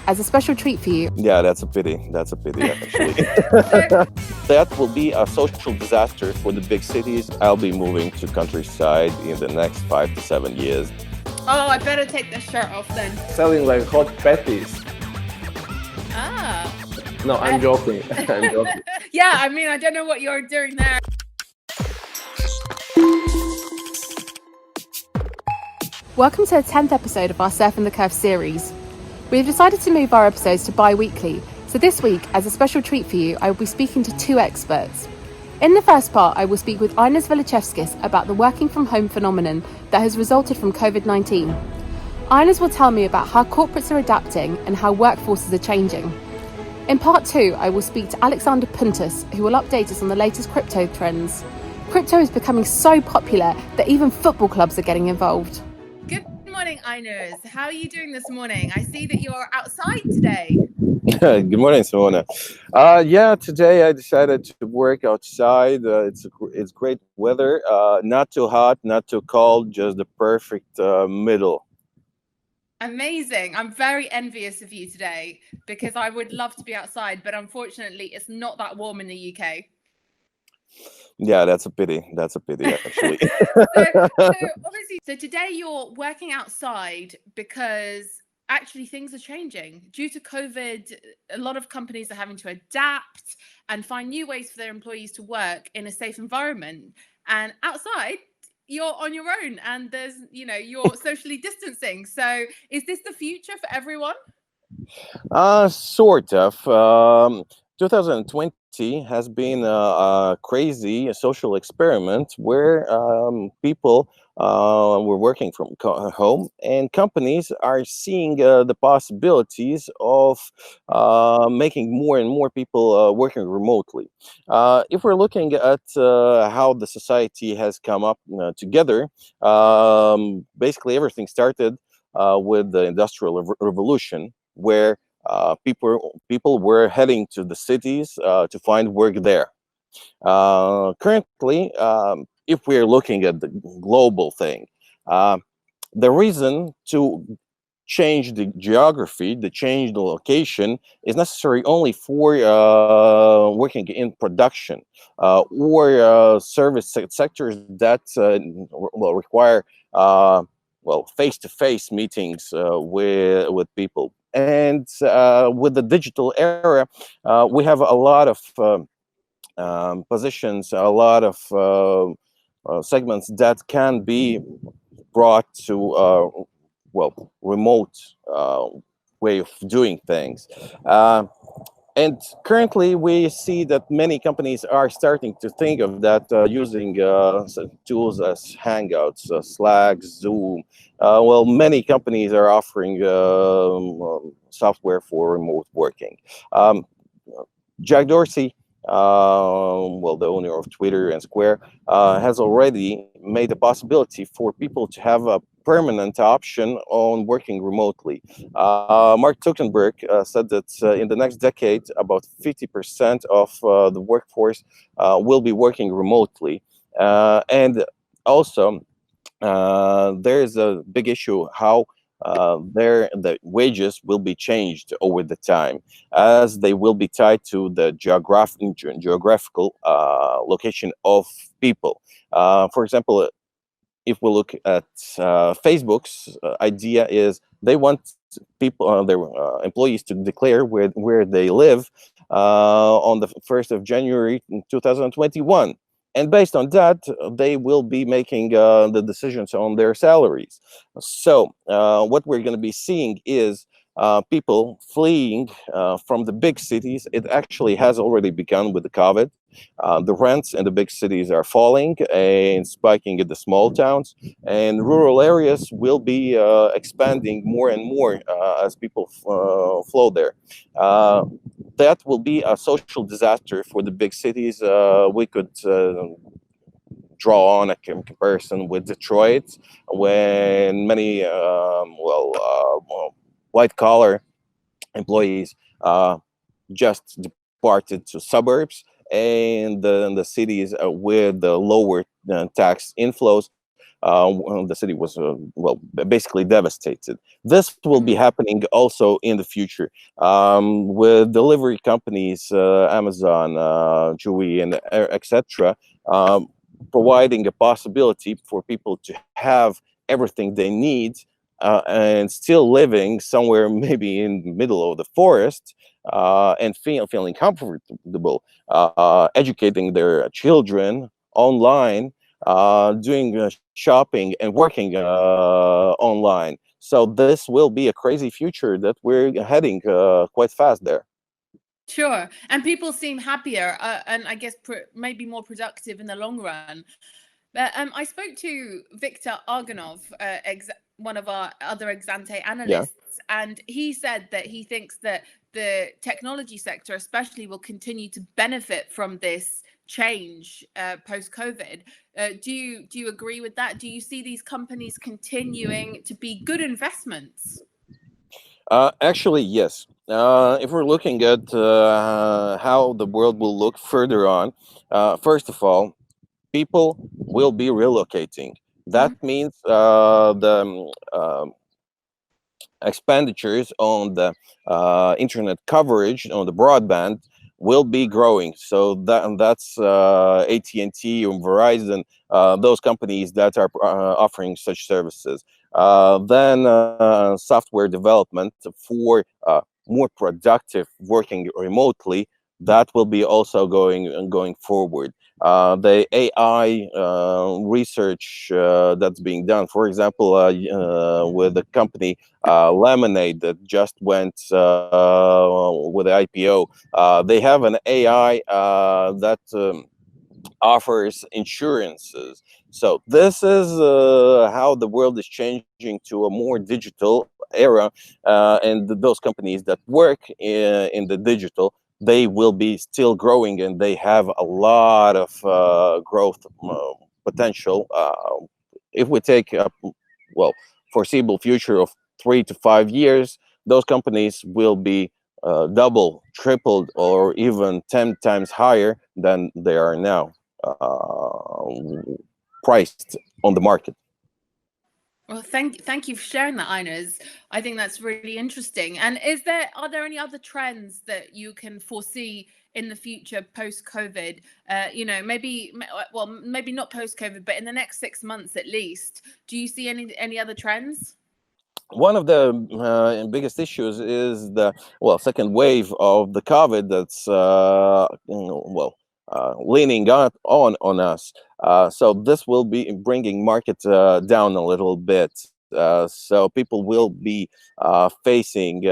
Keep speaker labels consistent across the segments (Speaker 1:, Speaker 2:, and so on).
Speaker 1: as a special treat for you.
Speaker 2: Yeah, that's a pity. That's a pity, actually. That will be a social disaster for the big cities. I'll be moving to countryside in the next 5 to 7 years.
Speaker 1: Oh, I better take this shirt off then.
Speaker 3: Selling like hot patties.
Speaker 1: Ah.
Speaker 3: No, I'm joking. I'm joking.
Speaker 1: Yeah, I mean, I don't know what you're doing there. Welcome to the 10th episode of our Surfing the Curve series. We've decided to move our episodes to bi-weekly, so this week, as a special treat for you, I will be speaking to two experts. In the first part, I will speak with Ainars Velicevskis about the working from home phenomenon that has resulted from COVID-19. Ainars will tell me about how corporates are adapting and how workforces are changing. In part 2, I will speak to Aleksandrs Puntuss, who will update us on the latest crypto trends. Crypto is becoming so popular that even football clubs are getting involved. Good morning, Ainars. How are you doing this morning? I see that you're outside today.
Speaker 2: Good morning, Simona. Yeah, today I decided to work outside. It's great weather, not too hot, not too cold, just the perfect middle.
Speaker 1: Amazing. I'm very envious of you today because I would love to be outside, but unfortunately it's not that warm in the UK.
Speaker 2: Yeah, that's a pity. That's a pity, actually.
Speaker 1: So today you're working outside because actually things are changing. Due to COVID, a lot of companies are having to adapt and find new ways for their employees to work in a safe environment. And outside, you're on your own and there's, you're socially distancing. So is this the future for everyone?
Speaker 2: Sort of. 2020 has been a crazy social experiment where people were working from home, and companies are seeing the possibilities of making more and more people working remotely. If we're looking at how the society has come up together, basically everything started with the Industrial Revolution, where people were heading to the cities to find work there. Currently, if we're looking at the global thing, the reason to change the geography, to change the location, is necessary only for working in production or service sectors that will require face-to-face meetings with people. And with the digital era, we have a lot of positions, a lot of segments that can be brought to remote way of doing things. And currently, we see that many companies are starting to think of that using tools as Hangouts, Slack, Zoom. Many companies are offering software for remote working. Jack Dorsey, the owner of Twitter and Square, has already made a possibility for people to have a permanent option on working remotely. Mark Zuckerberg said that in the next decade, about 50% of the workforce will be working remotely. And also, there is a big issue how the wages will be changed over the time, as they will be tied to the geographical location of people. For example, if we look at Facebook's idea is they want people, their employees, to declare where they live on the 1st of January 2021. And based on that, they will be making the decisions on their salaries. So what we're going to be seeing is people fleeing from the big cities. It actually has already begun with the COVID. The rents in the big cities are falling and spiking in the small towns, and rural areas will be expanding more and more as people flow there. That will be a social disaster for the big cities. We could draw on a comparison with Detroit, when many white-collar employees just departed to suburbs, and the cities with the lower tax inflows the city was basically devastated. This will be happening also in the future with delivery companies, Amazon, Chewy, and etc. Providing a possibility for people to have everything they need and still living somewhere maybe in the middle of the forest and feeling comfortable, educating their children online, doing shopping and working online. So this will be a crazy future that we're heading quite fast there.
Speaker 1: Sure. And people seem happier and I guess maybe more productive in the long run. But I spoke to Viktor Argonov, one of our other EXANTE
Speaker 2: Yeah.
Speaker 1: analysts, and he said that he thinks that the technology sector especially will continue to benefit from this change post-COVID. Do you agree with that? Do you see these companies continuing to be good investments?
Speaker 2: Actually, yes. If we're looking at how the world will look further on, first of all, people will be relocating. That means the expenditures on the internet coverage on the broadband will be growing. So that's AT&T or Verizon, those companies that are offering such services. Then software development for more productive working remotely, that will be also going forward. The AI research that's being done, for example, with the company Lemonade that just went with the IPO, they have an AI that offers insurances. So this is how the world is changing to a more digital era, and those companies that work in the digital, they will be still growing, and they have a lot of growth potential. If we take foreseeable future of 3 to 5 years, those companies will be double, tripled, or even 10 times higher than they are now priced on the market.
Speaker 1: Well, thank you for sharing that, Ainars. I think that's really interesting. And are there any other trends that you can foresee in the future post-COVID? Maybe not post-COVID, but in the next 6 months at least. Do you see any other trends?
Speaker 2: One of the biggest issues is the second wave of the COVID that's leaning on us. So this will be bringing market down a little bit. So people will be facing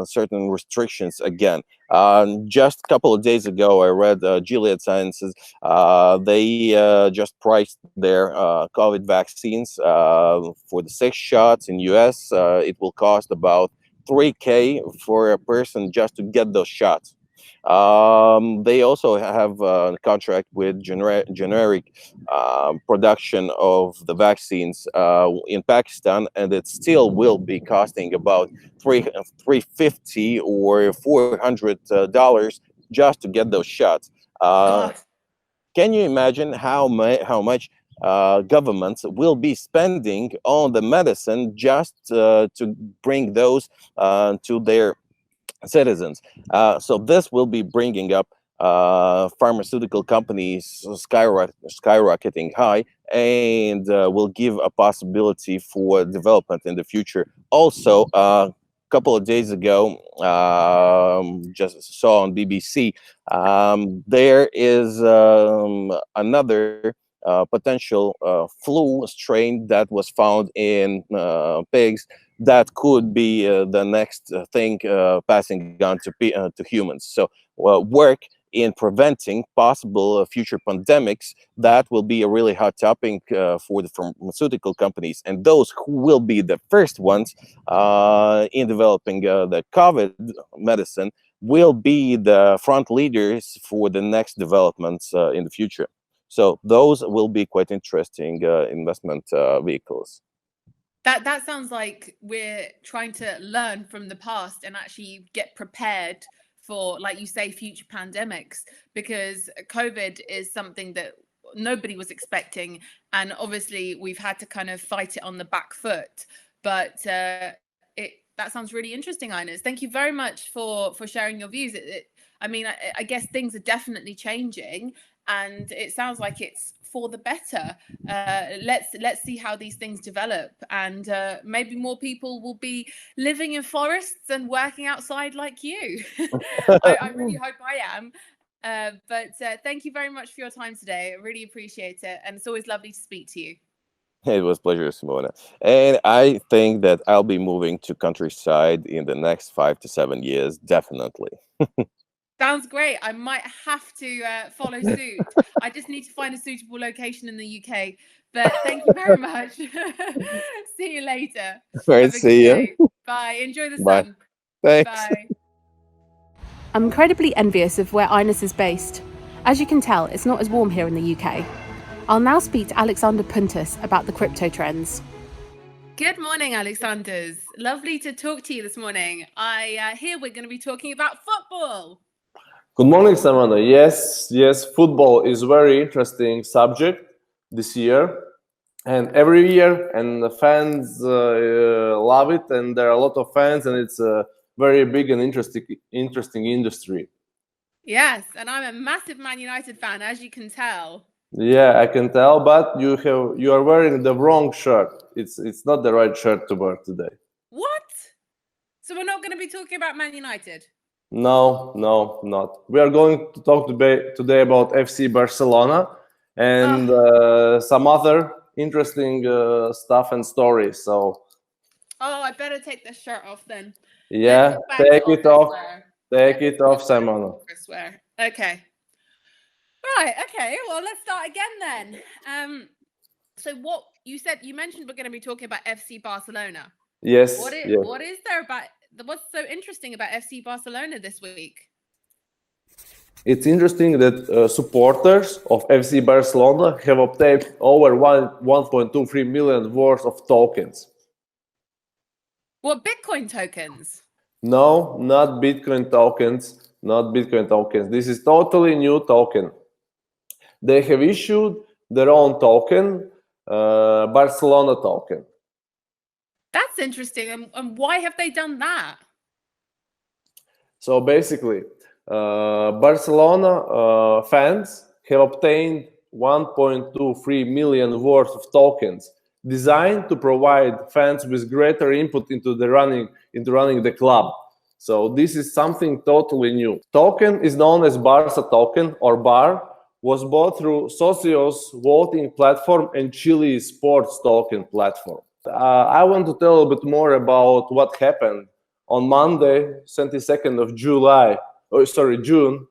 Speaker 2: certain restrictions again. Just a couple of days ago, I read Gilead Sciences. They just priced their COVID vaccines for the 6 shots in US. It will cost about $3,000 for a person just to get those shots. They also have a contract with generic production of the vaccines in Pakistan, and it still will be costing about $350 or $400 just to get those shots. Can you imagine how much governments will be spending on the medicine just to bring those to their citizens? So this will be bringing up pharmaceutical companies skyrocketing high, and will give a possibility for development in the future. Also, a couple of days ago, just saw on BBC, there is another potential flu strain that was found in pigs that could be the next thing passing on to humans. So work in preventing possible future pandemics, that will be a really hot topic for the pharmaceutical companies, and those who will be the first ones in developing the COVID medicine will be the front leaders for the next developments in the future. So those will be quite interesting investment vehicles.
Speaker 1: That sounds like we're trying to learn from the past and actually get prepared for, like you say, future pandemics, because COVID is something that nobody was expecting, and obviously we've had to kind of fight it on the back foot. But that sounds really interesting, Ainars. Thank you very much for sharing your views. I mean, I guess things are definitely changing, and it sounds like it's for the better. Let's see how these things develop, and maybe more people will be living in forests and working outside like you. I really hope I am. But thank you very much for your time today. I really appreciate it, and it's always lovely to speak to you.
Speaker 2: It was a pleasure, Simona. And I think that I'll be moving to countryside in the next 5 to 7 years, definitely.
Speaker 1: Sounds great. I might have to follow suit. I just need to find a suitable location in the UK. But thank you very much. See you later.
Speaker 2: All right,
Speaker 1: Have a
Speaker 2: see
Speaker 1: good
Speaker 2: you.
Speaker 1: day. Bye. Enjoy the
Speaker 2: Bye.
Speaker 1: sun.
Speaker 2: Thanks.
Speaker 1: Bye.
Speaker 4: I'm incredibly envious of where Ainars is based. As you can tell, it's not as warm here in the UK. I'll now speak to Aleksandrs Puntuss about the crypto trends.
Speaker 1: Good morning, Aleksandrs. Lovely to talk to you this morning. I hear we're going to be talking about football.
Speaker 3: Good morning, Simona. Yes, football is very interesting subject this year, and every year, and the fans love it, and there are a lot of fans, and it's a very big and interesting industry.
Speaker 1: Yes, and I'm a massive Man United fan, as you can tell.
Speaker 3: Yeah, I can tell, but you are wearing the wrong shirt. It's not the right shirt to wear today.
Speaker 1: What? So we're not going to be talking about Man United?
Speaker 3: No, not. We are going to talk today about FC Barcelona and some other interesting stuff and stories. So.
Speaker 1: Oh, I better take this shirt off then.
Speaker 3: Yeah, take it off. Take it off, Simona.
Speaker 1: Okay. Right, okay, well, let's start again then. So what you mentioned we're going to be talking about FC Barcelona.
Speaker 3: Yes.
Speaker 1: What is there about, what's so interesting about FC Barcelona this week?
Speaker 3: It's interesting that supporters of FC Barcelona have obtained over 1.23 million worth of tokens.
Speaker 1: What, Bitcoin tokens?
Speaker 3: No, not Bitcoin tokens. Not Bitcoin tokens. This is totally new token. They have issued their own token, Barcelona token.
Speaker 1: That's interesting. And why have they done that?
Speaker 3: So basically, Barcelona fans have obtained 1.23 million worth of tokens designed to provide fans with greater input into running the club. So this is something totally new. Token is known as Barca token or BAR, was bought through Socio's voting platform and Chiliz sports token platform. I want to tell a bit more about what happened on Monday, 22nd of June.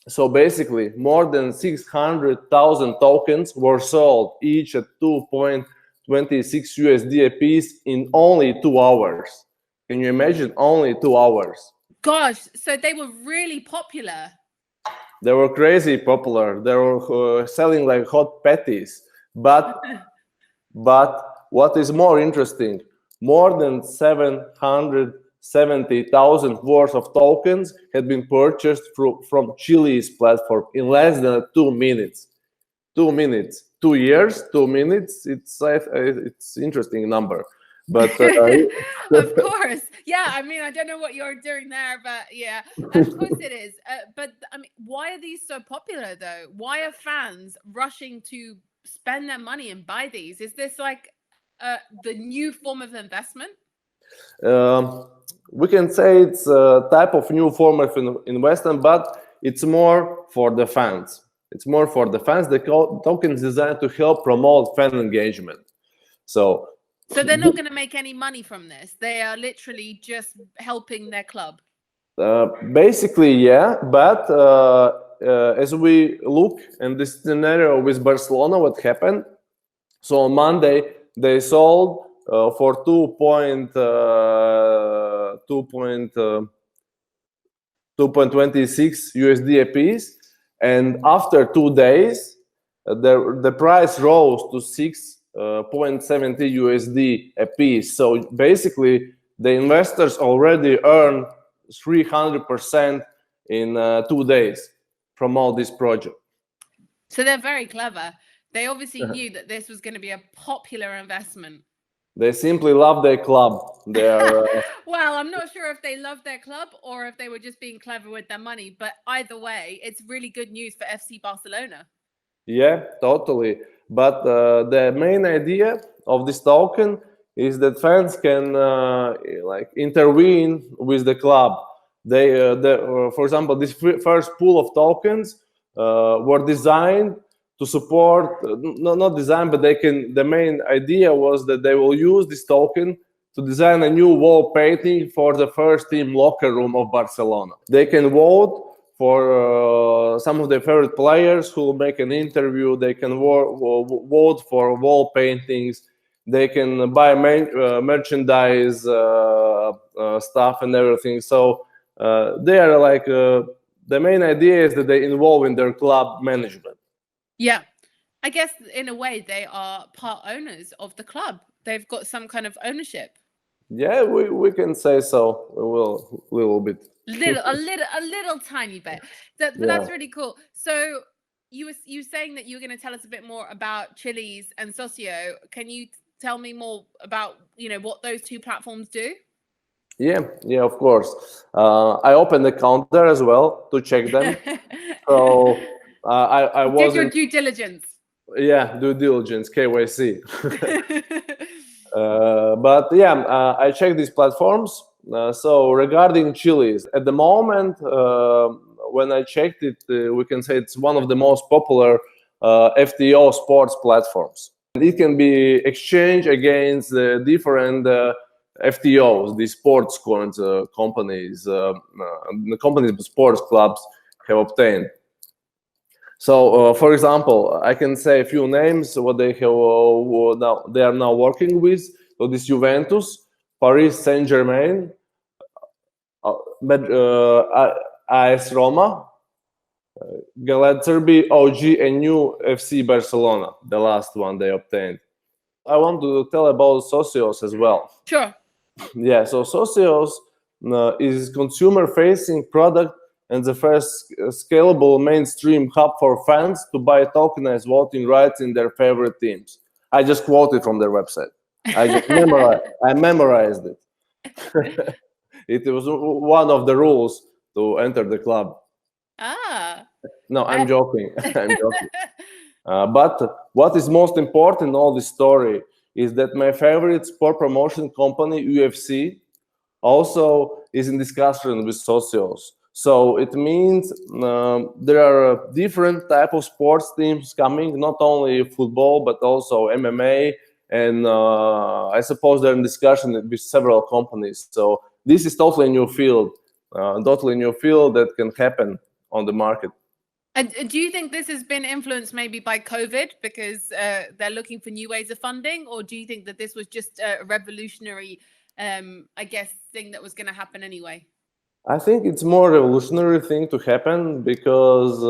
Speaker 3: So basically, more than 600,000 tokens were sold, each at 2.26 USD a piece in only 2 hours. Can you imagine? Only 2 hours.
Speaker 1: Gosh, so they were really popular.
Speaker 3: They were crazy popular. They were selling like hot patties. But what is more interesting, more than 770,000 worth of tokens had been purchased from Chili's platform in less than 2 minutes. 2 minutes, 2 years, 2 minutes. It's interesting number. But
Speaker 1: of course, yeah. I mean, I don't know what you're doing there, but yeah, of course it is. But I mean, why are these so popular though? Why are fans rushing to spend their money and buy these? Is this like the new form of investment?
Speaker 3: We can say it's a type of new form of investment, but it's more for the fans. It's more for the fans. The token is designed to help promote fan engagement. So
Speaker 1: they're not going to make any money from this. They are literally just helping their club.
Speaker 3: Basically, yeah. But as we look in this scenario with Barcelona, what happened? So on Monday, they sold for 2.26 USD a piece. And after 2 days, the price rose to 6.70 USD a piece. So basically, the investors already earned 300% in 2 days from all this project.
Speaker 1: So they're very clever. They obviously knew that this was going to be a popular investment.
Speaker 3: They simply love their club. They're
Speaker 1: well, I'm not sure if they love their club or if they were just being clever with their money, but either way, it's really good news for FC Barcelona.
Speaker 3: Yeah, totally. But the main idea of this token is that fans can like intervene with the club. They, for example, this first pool of tokens were designed to support, not designed, but they can. The main idea was that they will use this token to design a new wall painting for the first team locker room of Barcelona. They can vote for some of their favorite players who will make an interview. They can vote for wall paintings. They can buy merchandise stuff and everything. So they are like the main idea is that they involve in their club management.
Speaker 1: Yeah, I guess in a way they are part owners of the club. They've got some kind of ownership.
Speaker 3: Yeah, we can say so. We will a little bit.
Speaker 1: A little tiny bit. But that's really cool. So you were saying that you were going to tell us a bit more about Chiliz and Socio. Can you tell me more about what those two platforms do?
Speaker 3: Yeah, of course. I opened the account there as well to check them. So I was
Speaker 1: did your due diligence.
Speaker 3: Yeah, due diligence, KYC. But yeah, I checked these platforms. So regarding Chiliz, at the moment, when I checked it, we can say it's one of the most popular FTO sports platforms. It can be exchanged against different FTOs, the sports coins companies, the companies, sports clubs have obtained. So, for example, I can say a few names what they have they are now working with. So this Juventus, Paris Saint-Germain, AS Roma, Galatasaray, OG, and new FC Barcelona, the last one they obtained. I want to tell about Socios as well.
Speaker 1: Sure.
Speaker 3: Yeah, so Socios is consumer-facing product and the first scalable mainstream hub for fans to buy tokenized voting rights in their favorite teams. I just quoted from their website. I just memorized it. It was one of the rules to enter the club. No, I'm joking. I'm joking. But what is most important in all this story is that my favorite sport promotion company, UFC, also is in discussion with Socios. So it means there are different type of sports teams coming, not only football, but also MMA. And I suppose they're in discussion with several companies. So this is totally new field, that can happen on the market.
Speaker 1: And do you think this has been influenced maybe by COVID because they're looking for new ways of funding? Or do you think that this was just a revolutionary, I guess, thing that was going to happen anyway?
Speaker 3: I think it's more revolutionary thing to happen because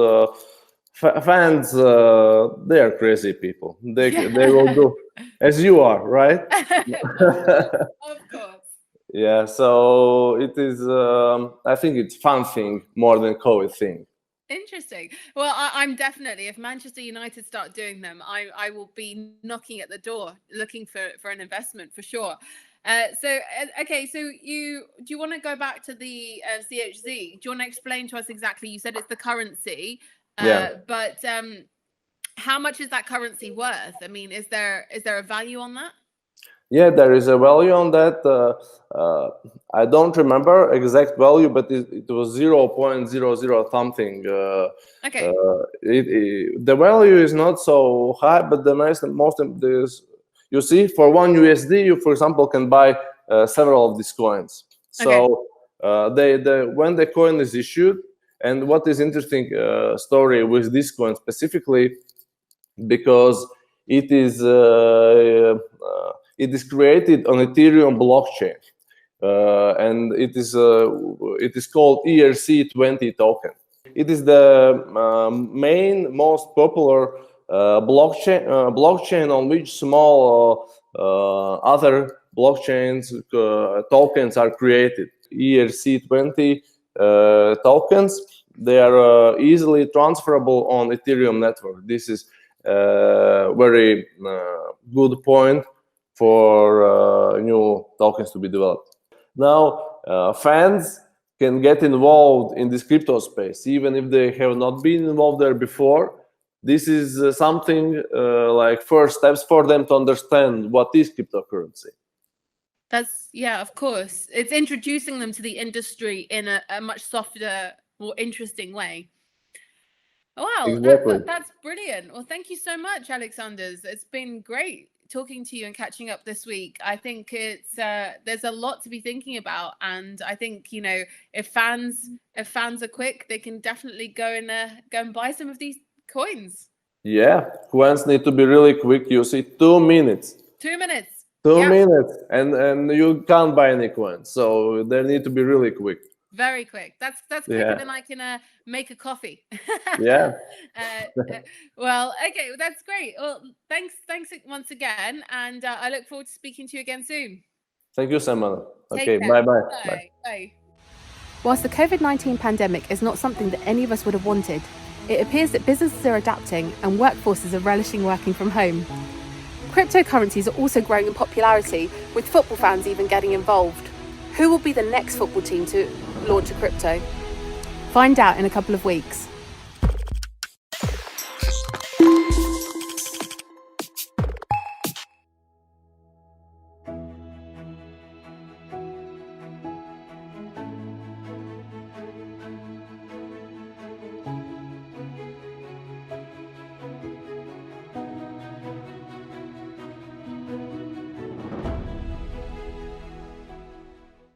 Speaker 3: fans, they are crazy people. They will do as you are, right?
Speaker 1: Of course.
Speaker 3: Yeah, so it is, I think it's fun thing more than COVID thing.
Speaker 1: Interesting. Well, I'm definitely, if Manchester United start doing them, I will be knocking at the door looking for an investment for sure. So do you want to go back to the CHZ? Do you want to explain to us exactly? You said it's the currency, but how much is that currency worth? I mean, is there a value on that?
Speaker 3: Yeah, there is a value on that. I don't remember exact value, but it was 0.00 something. The value is not so high, but the most you see, for one USD, you, for example, can buy several of these coins. So when the coin is issued, and what is interesting story with this coin specifically, because it is created on Ethereum blockchain, and it is called ERC20 token. It is the most popular blockchain on which small other blockchains tokens are created. ERC20 tokens, they are easily transferable on Ethereum network. This is very good point for new tokens to be developed. Now, fans can get involved in this crypto space, even if they have not been involved there before. This is something like first steps for them to understand what is cryptocurrency.
Speaker 1: That's, yeah, of course. It's introducing them to the industry in a much softer, more interesting way. Wow,
Speaker 3: Exactly.
Speaker 1: that's brilliant. Well, thank you so much, Aleksandrs. It's been great talking to you and catching up this week. I think it's there's a lot to be thinking about, and I think, you know, if fans are quick, they can definitely go and buy some of these coins.
Speaker 3: Yeah, coins need to be really quick. You see, 2 minutes.
Speaker 1: 2 minutes.
Speaker 3: 2
Speaker 1: Yeah.
Speaker 3: minutes, and you can't buy any coins, so they need to be really quick.
Speaker 1: Very quick. That's quicker than I can make a coffee.
Speaker 3: Yeah.
Speaker 1: Well, okay, that's great. Well, thanks once again, and I look forward to speaking to you again soon.
Speaker 3: Thank you, Simona.
Speaker 1: Take
Speaker 3: Okay,
Speaker 1: care.
Speaker 3: bye.
Speaker 1: Bye.
Speaker 4: Whilst the COVID-19 pandemic is not something that any of us would have wanted, it appears that businesses are adapting and workforces are relishing working from home. Cryptocurrencies are also growing in popularity, with football fans even getting involved. Who will be the next football team to launch a crypto? Find out in a couple of weeks.